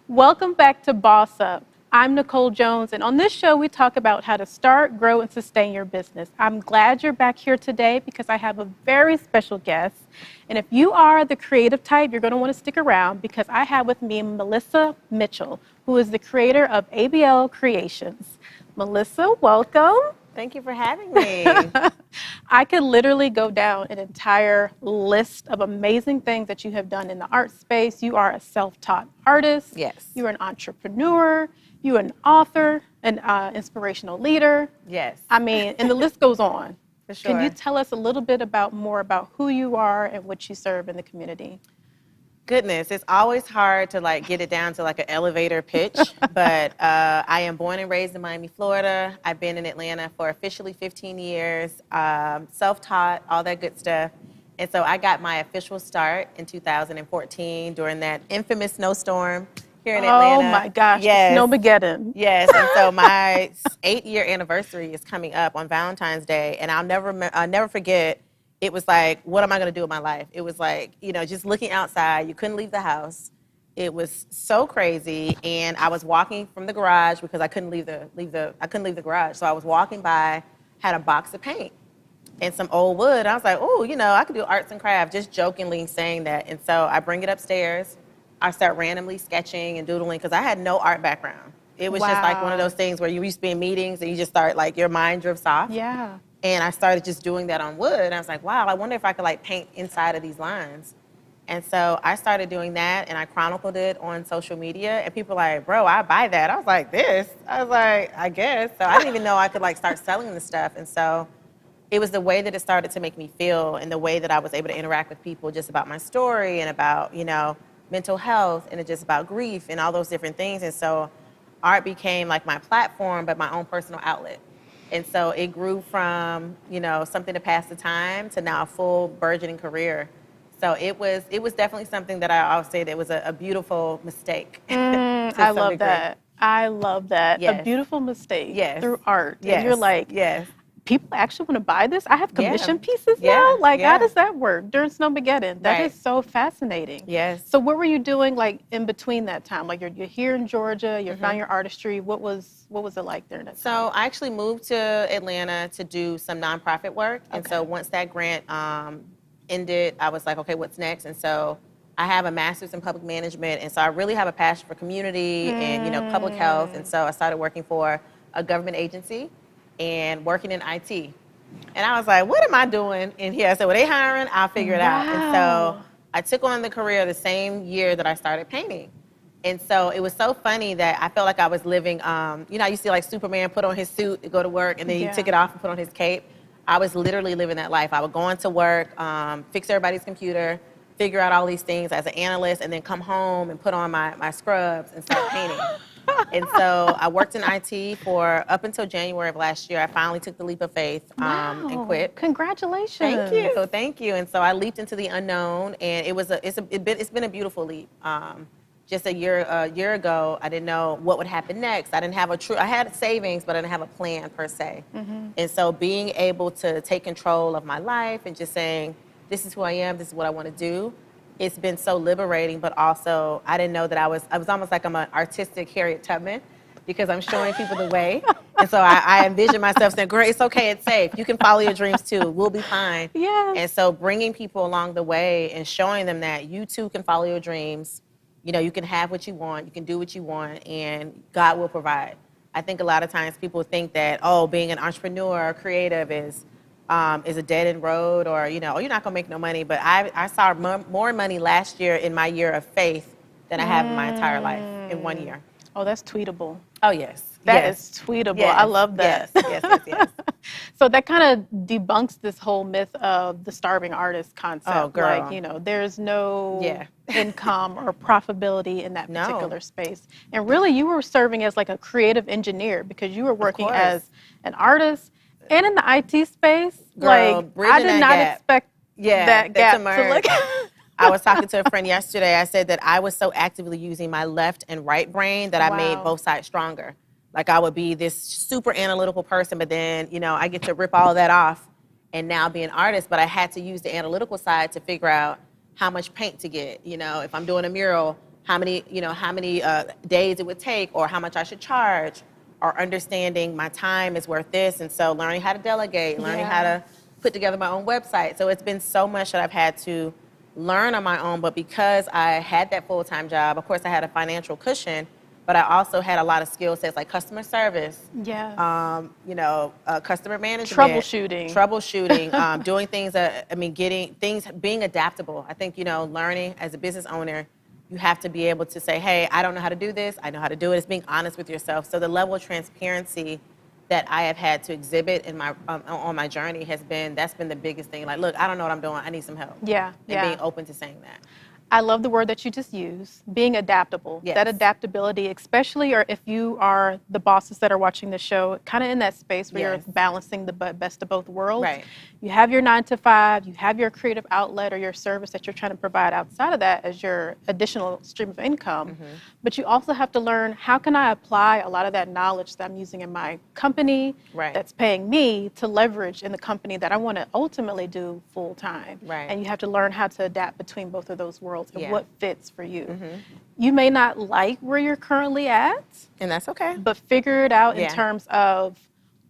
Welcome back to Boss Up. I'm Nicole Jones, and on this show, we talk about how to start, grow, and sustain your business. I'm glad you're back here today because I have a very special guest. And if you are the creative type, you're going to want to stick around because I have with me Melissa Mitchell, who is the creator of ABL Creations. Melissa, welcome. Thank you for having me. I could literally go down an entire list of amazing things that you have done in the art space. You are a self-taught artist. Yes. You're an entrepreneur. You're an author, an inspirational leader. Yes. I mean, and the list goes on. For sure. Can you tell us a little bit more about who you are and what you serve in the community? Goodness, it's always hard to get it down to an elevator pitch, but I am born and raised in Miami, Florida. I've been in Atlanta for officially 15 years, self-taught, all that good stuff. And so I got my official start in 2014 during that infamous snowstorm here in Atlanta. Oh my gosh, yes. Snowmageddon. Yes, and so my 8-year anniversary is coming up on Valentine's Day, and I'll never forget. It was like, what am I going to do with my life? It was like, just looking outside. You couldn't leave the house. It was so crazy. And I was walking from the garage because I couldn't leave the garage. So I was walking by, had a box of paint and some old wood. I was like, oh, I could do arts and crafts, just jokingly saying that. And so I bring it upstairs. I start randomly sketching and doodling because I had no art background. It was just like one of those things where you used to be in meetings and you just start your mind drifts off. Yeah. And I started just doing that on wood. And I was like, wow, I wonder if I could paint inside of these lines. And so I started doing that and I chronicled it on social media. And people were like, bro, I buy that. I was like, this? I was like, I guess. So I didn't even know I could start selling the stuff. And so it was the way that it started to make me feel and the way that I was able to interact with people just about my story and about, mental health and just about grief and all those different things. And so art became my platform, but my own personal outlet. And so it grew from, something to pass the time to now a full burgeoning career. So it was definitely something that I always say that was a beautiful mistake. I love that. I love that. Yes. A beautiful mistake Yes. through art. Yes. And you're like, yes. People actually want to buy this? I have commission pieces Yeah. now? How Yeah. does that work during Snowmageddon? That Right. is so fascinating. Yes. So what were you doing in between that time? You're here in Georgia, you found your artistry. What was it like during that time? So I actually moved to Atlanta to do some nonprofit work. And so once that grant ended, I was like, okay, what's next? And so I have a master's in public management. And so I really have a passion for community and, public health. And so I started working for a government agency and working in IT. And I was like, what am I doing in here? I said, well, they hiring, I'll figure it out. And so I took on the career the same year that I started painting. And so it was so funny that I felt like I was living, you see Superman put on his suit to go to work and then he took it off and put on his cape. I was literally living that life. I would go into work, fix everybody's computer, figure out all these things as an analyst, and then come home and put on my scrubs and start painting. And so I worked in IT for up until January of last year. I finally took the leap of faith and quit. Congratulations. Thank you. So thank you. And so I leaped into the unknown, and it's been a beautiful leap. Just a year ago, I didn't know what would happen next. I had savings, but I didn't have a plan per se. Mm-hmm. And so being able to take control of my life and just saying, this is who I am, this is what I want to do, it's been so liberating, but also I didn't know that I was almost like I'm an artistic Harriet Tubman because I'm showing people the way. And so I envision myself saying, girl, it's okay, it's safe. You can follow your dreams too. We'll be fine. Yes. And so bringing people along the way and showing them that you too can follow your dreams. You can have what you want, you can do what you want, and God will provide. I think a lot of times people think that, being an entrepreneur or creative is a dead-end road, or, you're not going to make no money. But I saw more money last year in my year of faith than I have in my entire life in 1 year. Oh, that's tweetable. Oh, yes. That Yes. is tweetable. Yes. I love that. Yes. So that kind of debunks this whole myth of the starving artist concept. Oh, girl. Like, there's no Yeah. income or profitability in that No. particular space. And really, you were serving as like a creative engineer because you were working course. as an artist and in the IT space. Girl, like, I bridging did that not gap. expect Yeah, that that's gap a to look. I was talking to a friend yesterday. I said that I was so actively using my left and right brain that I made Wow. both sides stronger. Like I would be this super analytical person, but then, I get to rip all of that off and now be an artist. But I had to use the analytical side to figure out how much paint to get. If I'm doing a mural, how many days it would take or how much I should charge, or understanding my time is worth this. And so learning how to delegate, learning how to put together my own website. So it's been so much that I've had to learn on my own, but because I had that full-time job, of course I had a financial cushion, but I also had a lot of skill sets like customer service, Yes. customer management, Troubleshooting. doing things getting things, being adaptable. I think, learning as a business owner, you have to be able to say, hey, I don't know how to do this, I know how to do it. It's being honest with yourself. So the level of transparency that I have had to exhibit in my on my journey that's been the biggest thing. Like, look, I don't know what I'm doing. I need some help. Yeah. And being open to saying that. I love the word that you just used, being adaptable. Yes. That adaptability, especially or if you are the bosses that are watching the show, kind of in that space where Yes. you're balancing the best of both worlds. Right. You have your 9 to 5, you have your creative outlet or your service that you're trying to provide outside of that as your additional stream of income. Mm-hmm. But you also have to learn, how can I apply a lot of that knowledge that I'm using in my company Right. that's paying me to leverage in the company that I want to ultimately do full time. Right. And you have to learn how to adapt between both of those worlds and Yeah. what fits for you. Mm-hmm. You may not like where you're currently at, And that's okay. but figure it out in Yeah. terms of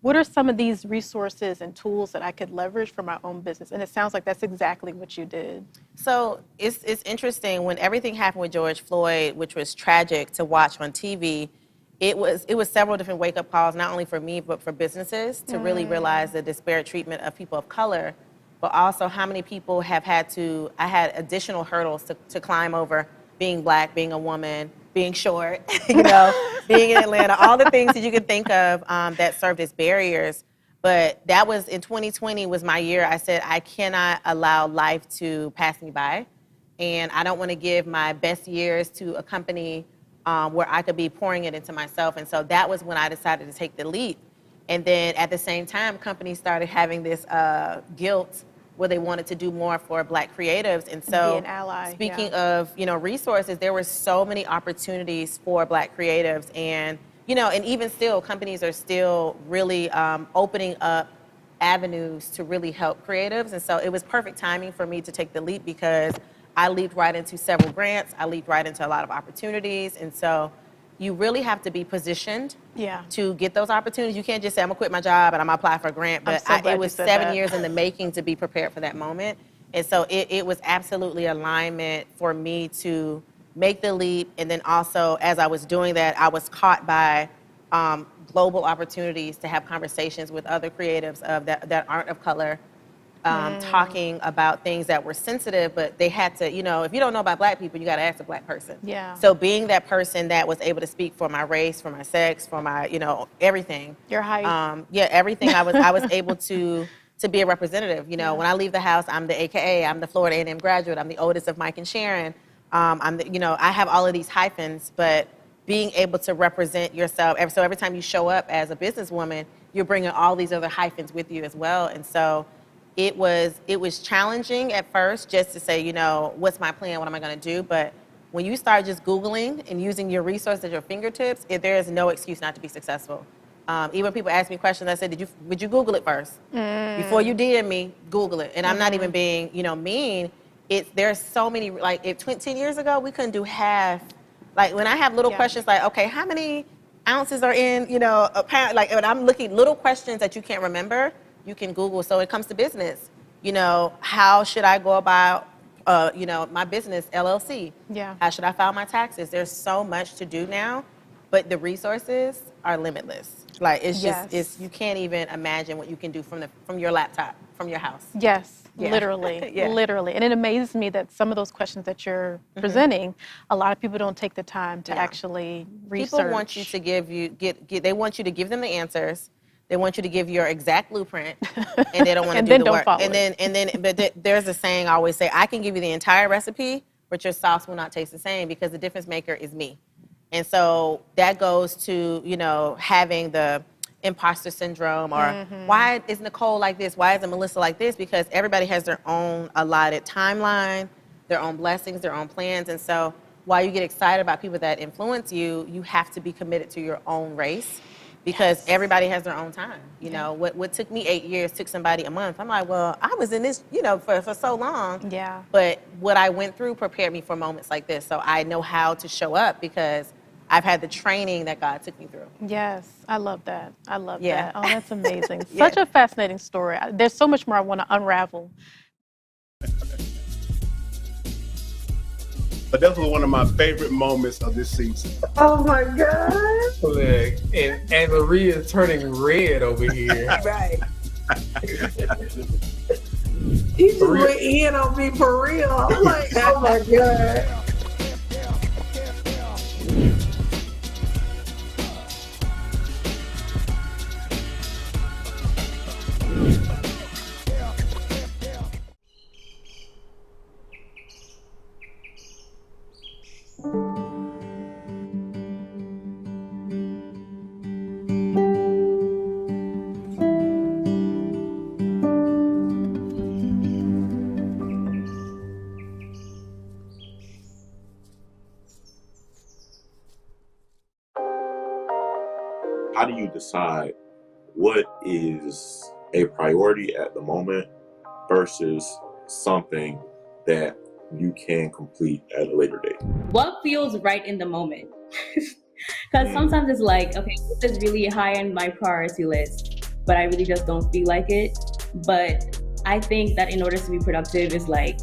what are some of these resources and tools that I could leverage for my own business. And it sounds like that's exactly what you did. So it's interesting when everything happened with George Floyd, which was tragic to watch on TV. It was several different wake-up calls, not only for me but for businesses, to really realize the disparate treatment of people of color, but also how many people I had additional hurdles to climb over, being Black, being a woman, being short, being in Atlanta, all the things that you can think of that served as barriers. But that was in 2020 was my year. I said, I cannot allow life to pass me by. And I don't want to give my best years to a company where I could be pouring it into myself. And so that was when I decided to take the leap. And then at the same time, companies started having this guilt where they wanted to do more for Black creatives. And so be an ally, speaking of, resources, there were so many opportunities for Black creatives. And, and even still, companies are still really opening up avenues to really help creatives. And so it was perfect timing for me to take the leap because I leaped right into several grants. I leaped right into a lot of opportunities. And so you really have to be positioned to get those opportunities. You can't just say, I'm gonna quit my job and I'm gonna apply for a grant. But it was 7 years in the making to be prepared for that moment. And so it was absolutely alignment for me to make the leap. And then also, as I was doing that, I was caught by global opportunities to have conversations with other creatives that aren't of color, talking about things that were sensitive, but they had to, if you don't know about Black people, you got to ask a Black person. Yeah. So being that person that was able to speak for my race, for my sex, for my, everything. Your height. Everything. I was able to be a representative. When I leave the house, I'm the AKA, I'm the Florida A&M graduate, I'm the oldest of Mike and Sharon. I have all of these hyphens, but being able to represent yourself. So every time you show up as a businesswoman, you're bringing all these other hyphens with you as well. And so it was challenging at first just to say, what's my plan? What am I going to do? But when you start just Googling and using your resources at your fingertips, there is no excuse not to be successful. Even when people ask me questions, I said, would you Google it first? Before you DM me, Google it. And I'm not even being, mean. There's so many, like 10 years ago, we couldn't do half. Like when I have little questions like, okay, how many ounces are in, a pound? Like when I'm looking little questions that you can't remember, you can Google. So it comes to business, how should I go about, my business, LLC? Yeah. How should I file my taxes? There's so much to do now, but the resources are limitless. Like it's just, you can't even imagine what you can do from your laptop, from your house. Yes. Yeah. Literally, Yeah. literally. And it amazes me that some of those questions that you're presenting, a lot of people don't take the time to No. actually research. People want you to they want you to give them the answers. They want you to give your exact blueprint, and they don't want to And do then the don't work. follow There's a saying I always say, I can give you the entire recipe, but your sauce will not taste the same because the difference maker is me. And so that goes to, having the imposter syndrome or why is Nicole like this? Why isn't Melissa like this? Because everybody has their own allotted timeline, their own blessings, their own plans. And so while you get excited about people that influence you, you have to be committed to your own race because everybody has their own time. What took me 8 years took somebody a month. I'm like, well, I was in this, for so long. Yeah. But what I went through prepared me for moments like this. So I know how to show up because I've had the training that God took me through. Yes, I love that. I love Yeah. that. Oh, that's amazing. Yeah. Such a fascinating story. There's so much more I want to unravel. But that was one of my favorite moments of this season. Oh my God. Look, and Maria's turning red over here. Right. He just went in on me for real. I'm like, oh my God. How do you decide what is a priority at the moment versus something that you can complete at a later date? What feels right in the moment? Because sometimes it's like, okay, this is really high on my priority list, but I really just don't feel like it. But I think that in order to be productive is like,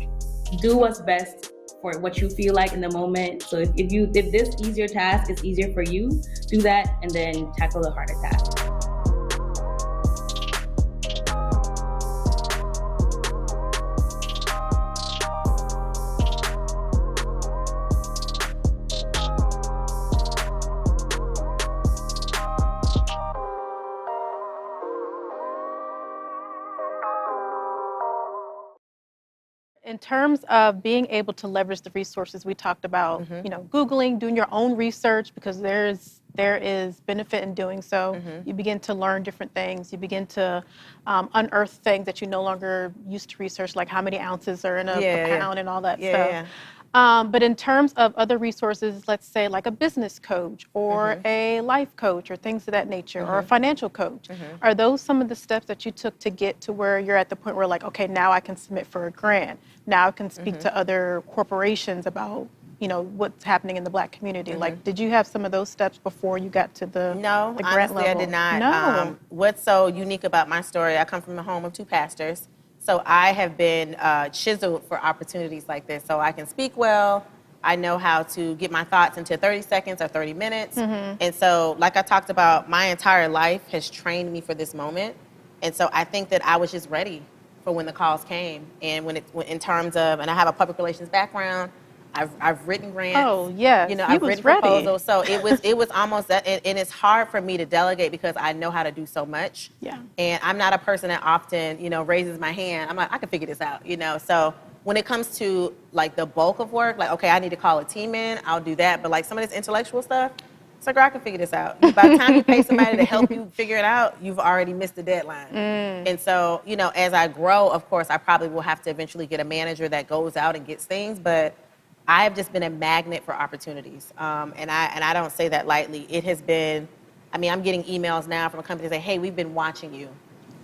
do what's best for what you feel like in the moment. So if this easier task is easier for you, do that and then tackle the harder task. In terms of being able to leverage the resources we talked about, Googling, doing your own research, because there is benefit in doing so. You begin to learn different things. You begin to unearth things that you no longer used to research, like how many ounces are in a pound and all that stuff. But in terms of other resources, let's say like a business coach or a life coach or things of that nature, or a financial coach, are those some of the steps that you took to get to where you're at the point where like, okay, now I can submit for a grant. Now I can speak to other corporations about, what's happening in the Black community. Like, did you have some of those steps before you got to the grant honestly, level? I did not. No. What's so unique about my story, I come from a home of 2 pastors. So I have been chiseled for opportunities like this. So I can speak well. I know how to get my thoughts into 30 seconds or 30 minutes. And so, like I talked about, my entire life has trained me for this moment. And so I think that I was just ready for when the calls came. And in terms of, and I have a public relations background, I've written grants. Oh, yes. I've written proposals. So it was almost that, and it's hard for me to delegate because I know how to do so much. Yeah. And I'm not a person that often, raises my hand. I'm like, I can figure this out, So when it comes to like the bulk of work, like, okay, I need to call a team in, I'll do that. But like some of this intellectual stuff, it's like, girl, I can figure this out. By the time you pay somebody to help you figure it out, you've already missed the deadline. And so, as I grow, of course, I probably will have to eventually get a manager that goes out and gets things. But I have just been a magnet for opportunities. And I don't say that lightly. It has been, I'm getting emails now from a company that say, hey, we've been watching you.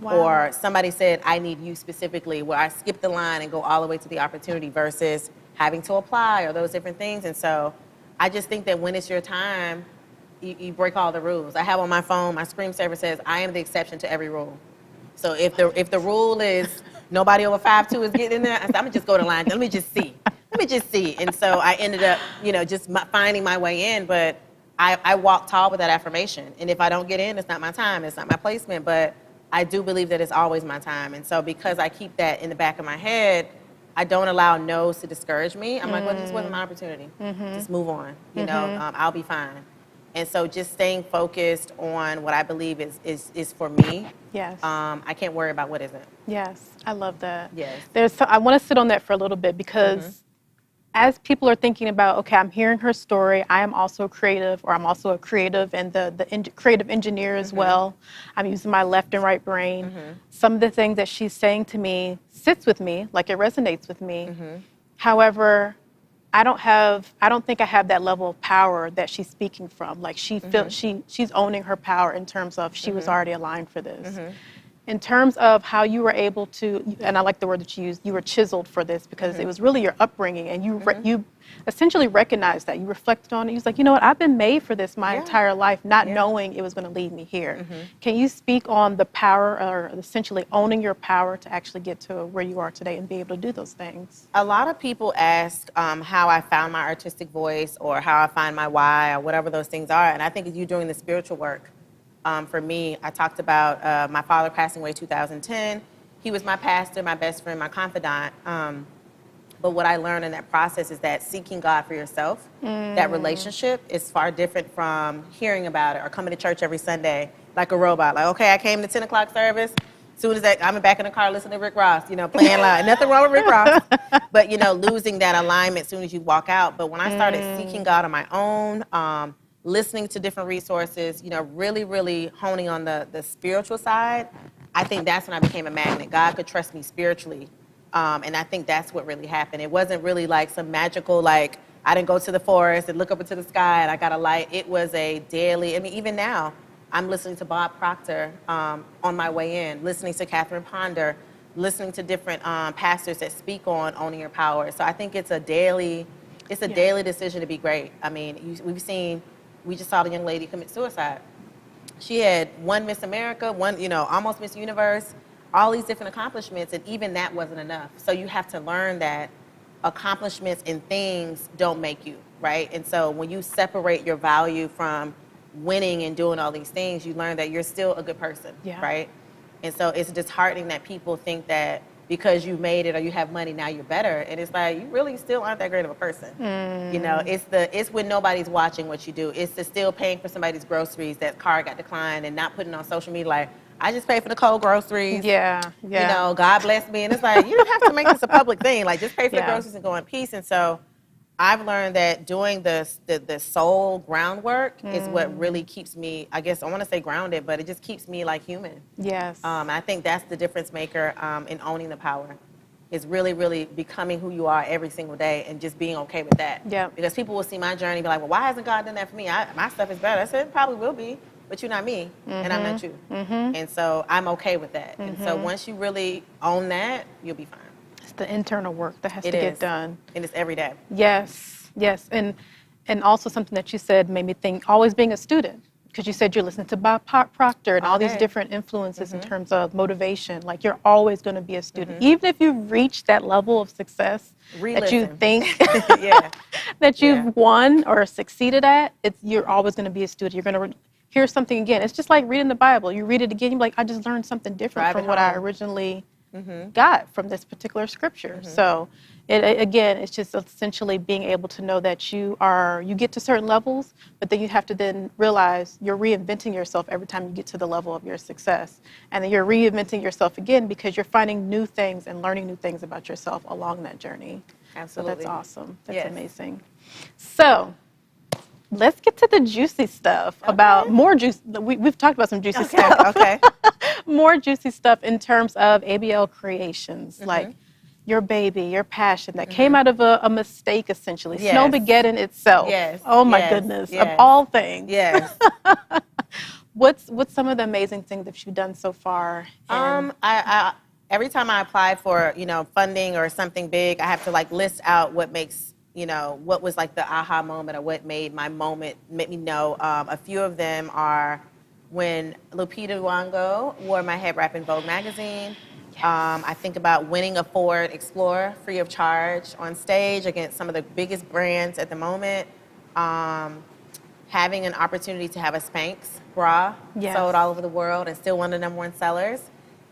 Wow. Or somebody said, I need you specifically, where I skip the line and go all the way to the opportunity versus having to apply or those different things. And so I just think that when it's your time, you break all the rules. I have on my phone, my screensaver says, I am the exception to every rule. So if the rule is nobody over 5'2" is getting in there, I'm gonna just go to line. Let me just see. And so I ended up, just finding my way in. But I walk tall with that affirmation. And if I don't get in, it's not my time. It's not my placement. But I do believe that it's always my time. And so because I keep that in the back of my head, I don't allow no's to discourage me. I'm like, well, this wasn't my opportunity. Just move on. You know, I'll be fine. And so just staying focused on what I believe is for me. Yes. I can't worry about what isn't. Yes, I love that. Yes. I want to sit on that for a little bit because as people are thinking about, okay, I'm hearing her story, I am also creative, or I'm also a creative and the creative engineer as well. I'm using my left and right brain. Some of the things that she's saying to me sits with me, like it resonates with me. However, I don't think I have that level of power that she's speaking from. Like she's owning her power in terms of she was already aligned for this. In terms of how you were able to, and I like the word that you used, you were chiseled for this because it was really your upbringing, and you essentially recognized that. You reflected on it. You was like, you know what, I've been made for this my entire life, not knowing it was going to lead me here. Can you speak on the power, or essentially owning your power to actually get to where you are today and be able to do those things? A lot of people ask how I found my artistic voice or how I find my why or whatever those things are. And I think it's you doing the spiritual work. For me, I talked about my father passing away 2010. He was my pastor, my best friend, my confidant. But what I learned in that process is that seeking God for yourself, that relationship is far different from hearing about it or coming to church every Sunday like a robot. Like, okay, I came to 10 o'clock service. As soon as that, I'm back in the car listening to Rick Ross, you know, playing loud. Nothing wrong with Rick Ross, but, you know, losing that alignment as soon as you walk out. But when I started seeking God on my own, listening to different resources, you know, really, really honing on the spiritual side, I think that's when I became a magnet. God could trust me spiritually. And I think that's what really happened. It wasn't really like some magical, like, I didn't go to the forest and look up into the sky and I got a light. It was a daily, I mean, even now, I'm listening to Bob Proctor on my way in, listening to Catherine Ponder, listening to different pastors that speak on owning your power. So I think it's a daily decision to be great. I mean, we just saw the young lady commit suicide. She had one Miss America, one, you know, almost Miss Universe, all these different accomplishments, and even that wasn't enough. So you have to learn that accomplishments and things don't make you, right? And so when you separate your value from winning and doing all these things, you learn that you're still a good person, right? And so it's disheartening that people think that because you made it or you have money, now you're better. And it's like, you really still aren't that great of a person. You know, it's when nobody's watching what you do. It's the still paying for somebody's groceries, that card got declined, and not putting on social media like, I just paid for the cold groceries. You know, God bless me. And it's like, you don't have to make this a public thing. Like, just pay for the groceries and go in peace. And so I've learned that doing the soul groundwork is what really keeps me, I guess I want to say grounded, but it just keeps me like human. I think that's the difference maker in owning the power, is really, really becoming who you are every single day and just being okay with that. Because people will see my journey and be like, well, why hasn't God done that for me? My stuff is better. I said, it probably will be, but you're not me and I'm not you. And so I'm okay with that. And so once you really own that, you'll be fine. It's the internal work that has to get done. And it's every day. Yes. And also something that you said made me think, always being a student, because you said you're listening to Bob Proctor and all these different influences in terms of motivation. Like, you're always going to be a student. Even if you've reached that level of success that you think that you've won or succeeded at, you're always going to be a student. You're going to hear something again. It's just like reading the Bible. You read it again, you're like, I just learned something different from what I originally got from this particular scripture. So again, it's just essentially being able to know that you get to certain levels, but then you have to then realize you're reinventing yourself every time you get to the level of your success. And then you're reinventing yourself again because you're finding new things and learning new things about yourself along that journey. Absolutely. So that's awesome. That's amazing. So let's get to the juicy stuff about more juice. We've talked about some juicy stuff. More juicy stuff in terms of ABL Creations, like your baby, your passion that came out of a mistake, essentially. Snowmageddon itself. Oh my goodness, of all things. What's some of the amazing things that you've done so far? I every time I apply for, you know, funding or something big, I have to like list out what makes, you know, what was like the aha moment or what made my moment, made me know. A few of them are when Lupita Nyong'o wore my head wrap in Vogue magazine. I think about winning a Ford Explorer free of charge on stage against some of the biggest brands at the moment. having an opportunity to have a Spanx bra Yes. sold all over the world and still one of the #1 sellers.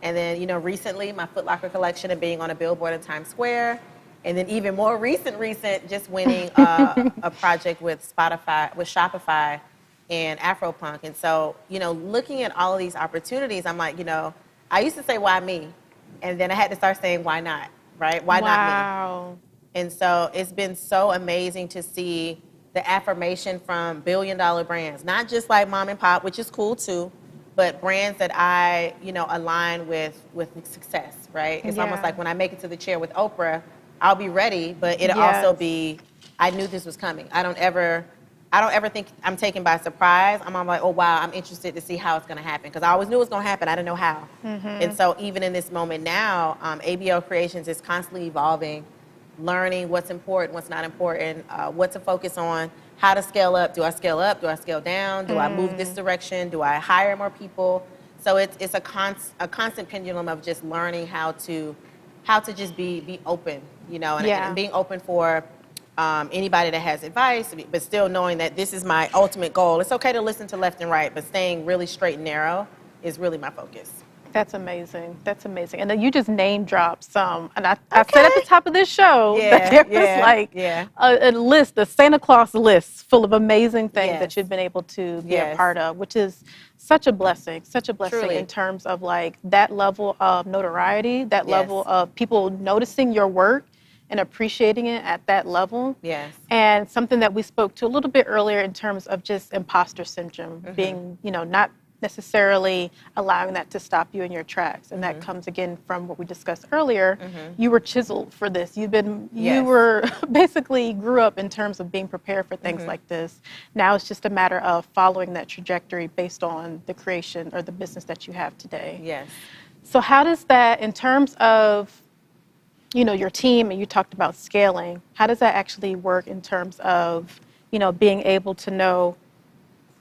And then, you know, recently my Foot Locker collection and being on a billboard in Times Square. And then even more recent, just winning a project with Shopify and Afropunk. And so, you know, looking at all of these opportunities, I'm like, you know, I used to say, why me? And then I had to start saying, why not, right? Why not me? Wow. And so it's been so amazing to see the affirmation from billion-dollar brands, not just like mom and pop, which is cool too, but brands that I, you know, align with success, right? It's almost Yeah. like when I make it to the chair with Oprah, I'll be ready, but it'll Yes. also be, I knew this was coming. I don't ever think I'm taken by surprise. I'm like, oh wow, I'm interested to see how it's gonna happen. Because I always knew it was gonna happen, I didn't know how. And so even in this moment now, ABL Creations is constantly evolving, learning what's important, what's not important, what to focus on, how to scale up. Do I scale up? Do I scale down? Do I move this direction? Do I hire more people? So it's a constant pendulum of just learning how to just be open, you know, and being open for anybody that has advice, but still knowing that this is my ultimate goal. It's okay to listen to left and right, but staying really straight and narrow is really my focus. That's amazing. That's amazing. And then you just name dropped some. And I said at the top of this show that there was like a list, a Santa Claus list full of amazing things that you've been able to be a part of, which is such a blessing Truly. in terms of like that level of notoriety, that level of people noticing your work and appreciating it at that level. Yes. And something that we spoke to a little bit earlier in terms of just imposter syndrome, being, you know, not necessarily allowing that to stop you in your tracks. And that comes again from what we discussed earlier. You were chiseled for this. You were basically grew up in terms of being prepared for things like this. Now it's just a matter of following that trajectory based on the creation or the business that you have today. Yes. So how does that, in terms of, you know, your team, and you talked about scaling, how does that actually work in terms of, you know, being able to know,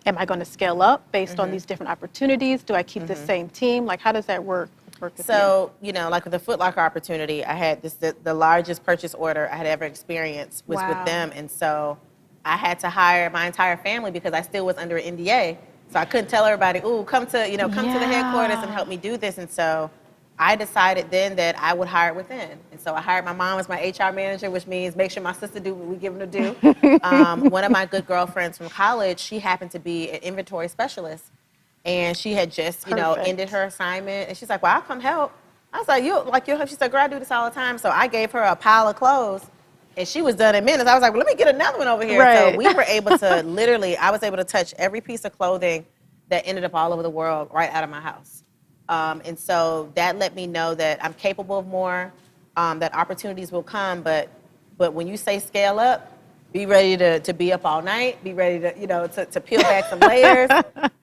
am I going to scale up based on these different opportunities? Do I keep the same team? Like, how does that work with So, you know, like with the Foot Locker opportunity, I had the largest purchase order I had ever experienced was with them. And so I had to hire my entire family because I still was under an NDA. So I couldn't tell everybody, ooh, come to the headquarters and help me do this. And so I decided then that I would hire within. And so I hired my mom as my HR manager, which means make sure my sister do what we give them to do. One of my good girlfriends from college, she happened to be an inventory specialist. And she had just, you know, ended her assignment. And she's like, well, I'll come help. I was like, you'll help? She said, girl, I do this all the time. So I gave her a pile of clothes. And she was done in minutes. I was like, well, let me get another one over here. Right. So we were able to literally, I was able to touch every piece of clothing that ended up all over the world right out of my house. And so that let me know that I'm capable of more, that opportunities will come. But when you say scale up, be ready to be up all night, be ready to, you know, to peel back some layers.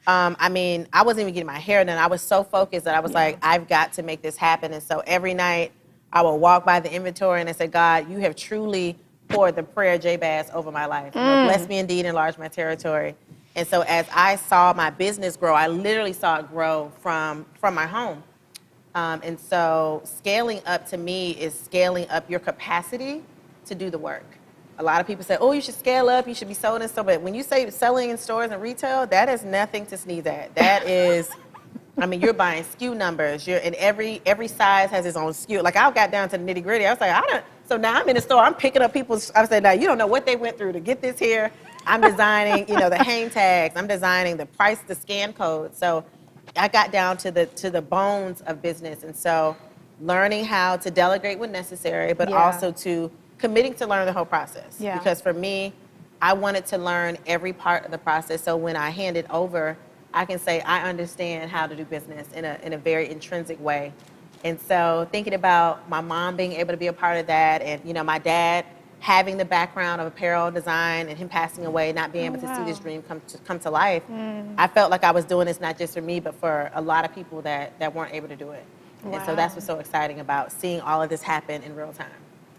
I mean, I wasn't even getting my hair done. I was so focused that I was like, I've got to make this happen. And so every night I would walk by the inventory and I said, God, you have truly poured the prayer Jabez over my life. You know, bless me indeed, enlarge my territory. And so as I saw my business grow, I literally saw it grow from my home. And so scaling up to me is scaling up your capacity to do the work. A lot of people say, oh, you should scale up, you should be sold in store. But when you say selling in stores and retail, that is nothing to sneeze at. That is, I mean, you're buying SKU numbers. And every size has its own SKU. Like I got down to the nitty gritty. I was like, so now I'm in the store, I'm picking up people's, I said, now you don't know what they went through to get this here. I'm designing, you know, the hang tags. I'm designing the price, the scan code. So I got down to the bones of business. And so learning how to delegate when necessary, but also to committing to learn the whole process. Yeah. Because for me, I wanted to learn every part of the process. So when I hand it over, I can say I understand how to do business in a very intrinsic way. And so thinking about my mom being able to be a part of that, and you know, my dad having the background of apparel design and him passing away, not being able to see this dream come to life, I felt like I was doing this not just for me, but for a lot of people that weren't able to do it. And so that's what's so exciting about seeing all of this happen in real time.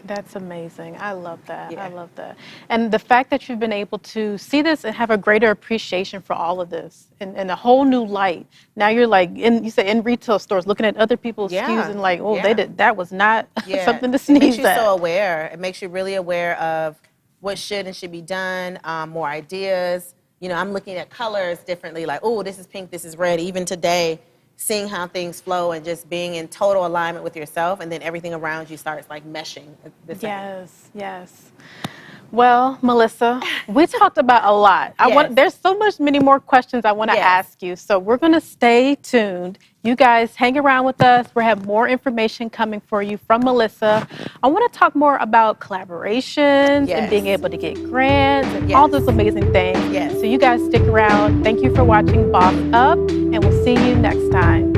That's amazing. I love that. Yeah. I love that. And the fact that you've been able to see this and have a greater appreciation for all of this in a whole new light. Now you're like, you say in retail stores, looking at other people's SKUs and like, oh, that was not something to sneeze at. It makes you so aware. It makes you really aware of what should and should be done, more ideas. I'm looking at colors differently, like, oh, this is pink, this is red. Even today, seeing how things flow and just being in total alignment with yourself, and then everything around you starts like meshing. The same. Yes, yes. Well, Melissa, we talked about a lot. Yes. There's so many more questions I want to Yes. ask you. So we're going to stay tuned. You guys hang around with us. We'll have more information coming for you from Melissa. I want to talk more about collaborations Yes. and being able to get grants and Yes. all those amazing things. Yes. So you guys stick around. Thank you for watching Boss Up, and we'll see you next time.